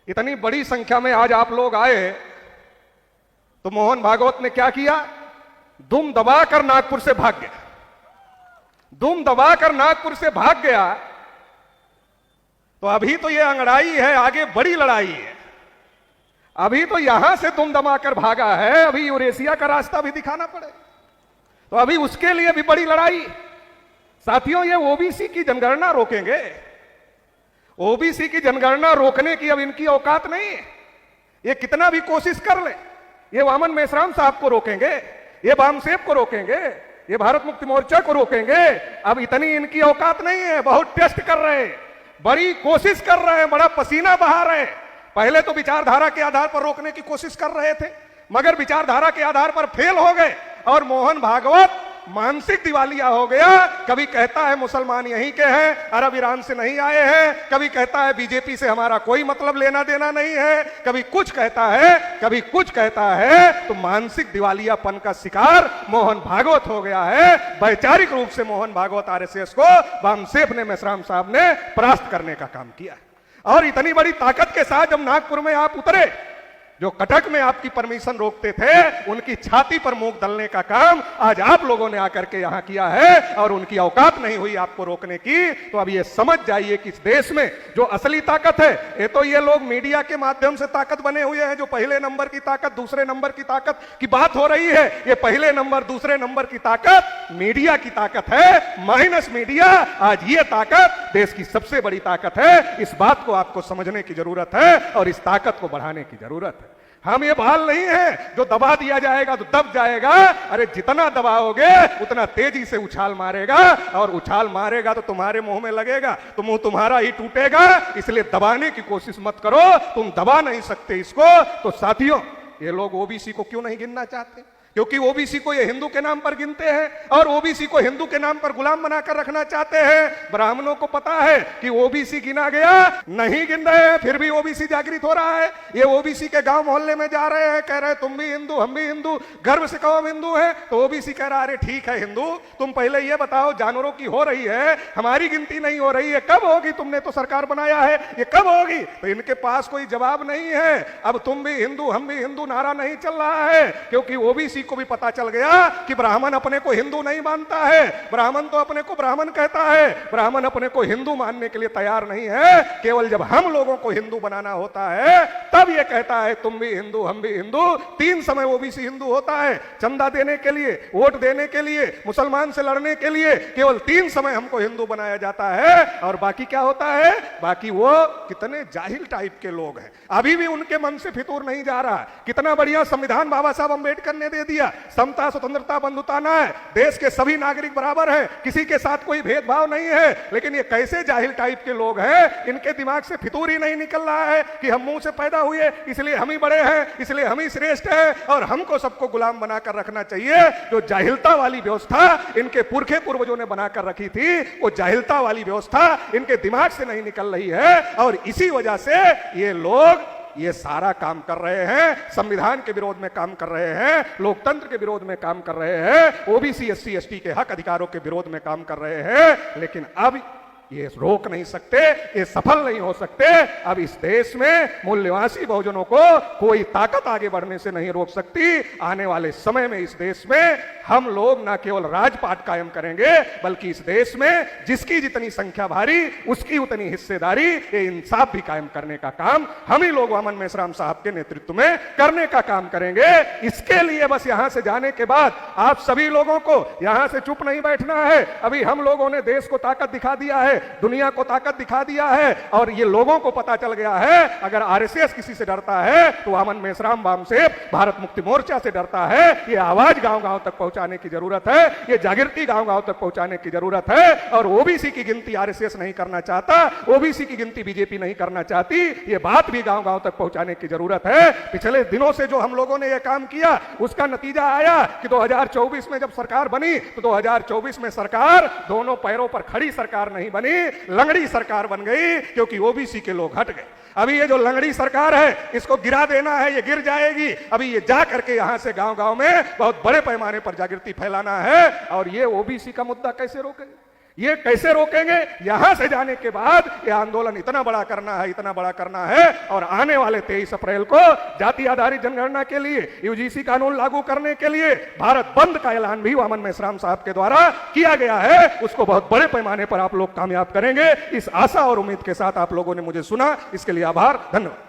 इतनी बड़ी संख्या में आज आप लोग आए तो मोहन भागवत ने क्या किया? दुम दबाकर नागपुर से भाग गया। दुम दबाकर नागपुर से भाग गया तो अभी तो ये अंगड़ाई है, आगे बड़ी लड़ाई है। अभी तो यहां से दुम दबाकर भागा है, अभी यूरेशिया का रास्ता भी दिखाना पड़े, तो अभी उसके लिए भी बड़ी लड़ाई। साथियों, ये ओबीसी की जनगणना रोकेंगे? ओबीसी की जनगणना रोकने की अब इनकी औकात नहीं है। ये कितना भी कोशिश कर ले, ये वामन मेश्राम साहब को रोकेंगे, ये बामसेब को रोकेंगे, ये भारत मुक्ति मोर्चा को रोकेंगे? अब इतनी इनकी औकात नहीं है। बहुत टेस्ट कर रहे हैं, बड़ी कोशिश कर रहे हैं, बड़ा पसीना बहा रहे हैं। पहले तो विचारधारा के आधार पर रोकने की कोशिश कर रहे थे, मगर विचारधारा के आधार पर फेल हो गए और मोहन भागवत मानसिक दिवालिया हो गया। कभी कहता है मुसलमान यहीं के हैं, अरब ईरान से नहीं आए हैं, कभी कहता है बीजेपी से हमारा कोई मतलब लेना देना नहीं है, कभी कुछ कहता है, कभी कुछ कहता है। तो मानसिक दिवालियापन का शिकार मोहन भागवत हो गया है। वैचारिक रूप से मोहन भागवत आरएसएस को बामसेब ने, मेश्राम साहब ने परास्त करने का काम किया। और इतनी बड़ी ताकत के साथ जब नागपुर में आप उतरे, जो कटक में आपकी परमिशन रोकते थे, उनकी छाती पर मूंग दलने का काम आज आप लोगों ने आकर के यहां किया है और उनकी औकात नहीं हुई आपको रोकने की। तो अब ये समझ जाइए कि इस देश में जो असली ताकत है, ये तो ये लोग मीडिया के माध्यम से ताकत बने हुए हैं। जो पहले नंबर की ताकत, दूसरे नंबर की ताकत की बात हो रही है, ये पहले नंबर, दूसरे नंबर की ताकत मीडिया की ताकत है, माइनस मीडिया। आज ये ताकत देश की सबसे बड़ी ताकत है। इस बात को आपको समझने की जरूरत है और इस ताकत को बढ़ाने की जरूरत है। हम ये बाल नहीं है जो दबा दिया जाएगा तो दब जाएगा। अरे जितना दबाओगे उतना तेजी से उछाल मारेगा, और उछाल मारेगा तो तुम्हारे मुंह में लगेगा, तो मुंह तुम्हारा ही टूटेगा। इसलिए दबाने की कोशिश मत करो, तुम दबा नहीं सकते इसको। तो साथियों, ये लोग ओबीसी को क्यों नहीं गिनना चाहते? क्योंकि ओबीसी को ये हिंदू के नाम पर गिनते हैं और ओबीसी को हिंदू के नाम पर गुलाम बनाकर रखना चाहते हैं। ब्राह्मणों को पता है कि ओबीसी गिना गया, नहीं गिन रहे हैं, फिर भी ओबीसी जागृत हो रहा है। ये ओबीसी के गांव मोहल्ले में जा रहे हैं, कह रहे हैं तुम भी हिंदू, हम भी हिंदू, गर्व से कहो हम हिंदू हैं। तो ओबीसी कह रहा है अरे ठीक है हिंदू, तुम पहले ये बताओ जानवरों की हो रही है, हमारी गिनती नहीं हो रही है, कब होगी? तुमने तो सरकार बनाया है, ये कब होगी? तो इनके पास कोई जवाब नहीं है। अब तुम भी हिंदू, हम भी हिंदू नारा नहीं चल रहा है, क्योंकि ओबीसी को भी पता चल गया कि ब्राह्मण अपने को हिंदू नहीं मानता है। ब्राह्मण तो अपने को ब्राह्मण कहता है, ब्राह्मण अपने को हिंदू मानने के लिए तैयार नहीं है। केवल जब हम लोगों को हिंदू बनाना होता है तब ये कहता है तुम भी हिंदू, हम भी हिंदू। 3 समय ओबीसी हिंदू होता है, चंदा देने के लिए, वोट देने के लिए, मुसलमान से लड़ने के लिए। केवल 3 समय हमको हिंदू बनाया जाता है। और बाकी क्या होता है? बाकी वो कितने जाहिल टाइप के लोग हैं, अभी भी उनके मन से फितूर नहीं जा रहा। कितना बढ़िया संविधान बाबा साहब अंबेडकर ने दे दिया, समता, स्वतंत्रता, बंधुता ना है, देश के सभी नागरिक बराबर हैं, किसी के साथ कोई भेदभाव नहीं है। लेकिन ये कैसे जाहिल टाइप के लोग हैं, इनके दिमाग से फितूर ही नहीं निकल रहा है कि हम मुंह से पैदा हुए इसलिए हम ही बड़े हैं, इसलिए हम ही श्रेष्ठ हैं और हमको सबको गुलाम बनाकर रखना चाहिए। जो जाहिलता वाली व्यवस्था इनके पुरखे पूर्वजों ने बनाकर रखी थी, वो जाहिलता वाली व्यवस्था इनके दिमाग से नहीं निकल रही है। और इसी वजह से ये लोग ये सारा काम कर रहे हैं, संविधान के विरोध में काम कर रहे हैं, लोकतंत्र के विरोध में काम कर रहे हैं, ओबीसी एससी एसटी के हक अधिकारों के विरोध में काम कर रहे हैं। लेकिन अब ये रोक नहीं सकते, ये सफल नहीं हो सकते। अब इस देश में मूल्यवासी बहुजनों को कोई ताकत आगे बढ़ने से नहीं रोक सकती। आने वाले समय में इस देश में हम लोग न केवल राजपाट कायम करेंगे, बल्कि इस देश में जिसकी जितनी संख्या भारी उसकी उतनी हिस्सेदारी, ये इंसाफ भी कायम करने का काम हम ही लोग वामन मेश्राम साहब के नेतृत्व में करने का काम करेंगे। इसके लिए बस यहां से जाने के बाद आप सभी लोगों को यहां से चुप नहीं बैठना है। अभी हम लोगों ने देश को ताकत दिखा दिया है, दुनिया को ताकत दिखा दिया है, और ये लोगों को पता चल गया है अगर आरएसएस किसी से डरता है तो वामन मेश्राम बामसेब भारत मुक्ति मोर्चा से डरता है। ये आवाज गांव-गांव तक पहुंचाने की जरूरत है, ये जागृति गांव-गांव तक पहुंचाने की जरूरत है। और ओबीसी की गिनती आरएसएस नहीं करना चाहता, ओबीसी की गिनती बीजेपी नहीं करना चाहती, ये बात भी गांव-गांव तक पहुंचाने की जरूरत है। पिछले दिनों से जो हम लोगों ने ये काम किया उसका नतीजा आया कि 2024 में जब सरकार बनी तो 2024 में सरकार दोनों पैरों पर खड़ी सरकार नहीं बनी, लंगड़ी सरकार बन गई, क्योंकि ओबीसी के लोग हट गए। अभी ये जो लंगड़ी सरकार है इसको गिरा देना है, ये गिर जाएगी। अभी ये जा करके यहां से गांव-गांव में बहुत बड़े पैमाने पर जागृति फैलाना है। और ये ओबीसी का मुद्दा कैसे रोके? ये कैसे रोकेंगे? यहां से जाने के बाद ये आंदोलन इतना बड़ा करना है, इतना बड़ा करना है, और आने वाले 23 अप्रैल को जाति आधारित जनगणना के लिए, यूजीसी कानून लागू करने के लिए भारत बंद का ऐलान भी वामन मेश्राम साहब के द्वारा किया गया है। उसको बहुत बड़े पैमाने पर आप लोग कामयाब करेंगे, इस आशा और उम्मीद के साथ आप लोगों ने मुझे सुना, इसके लिए आभार, धन्यवाद।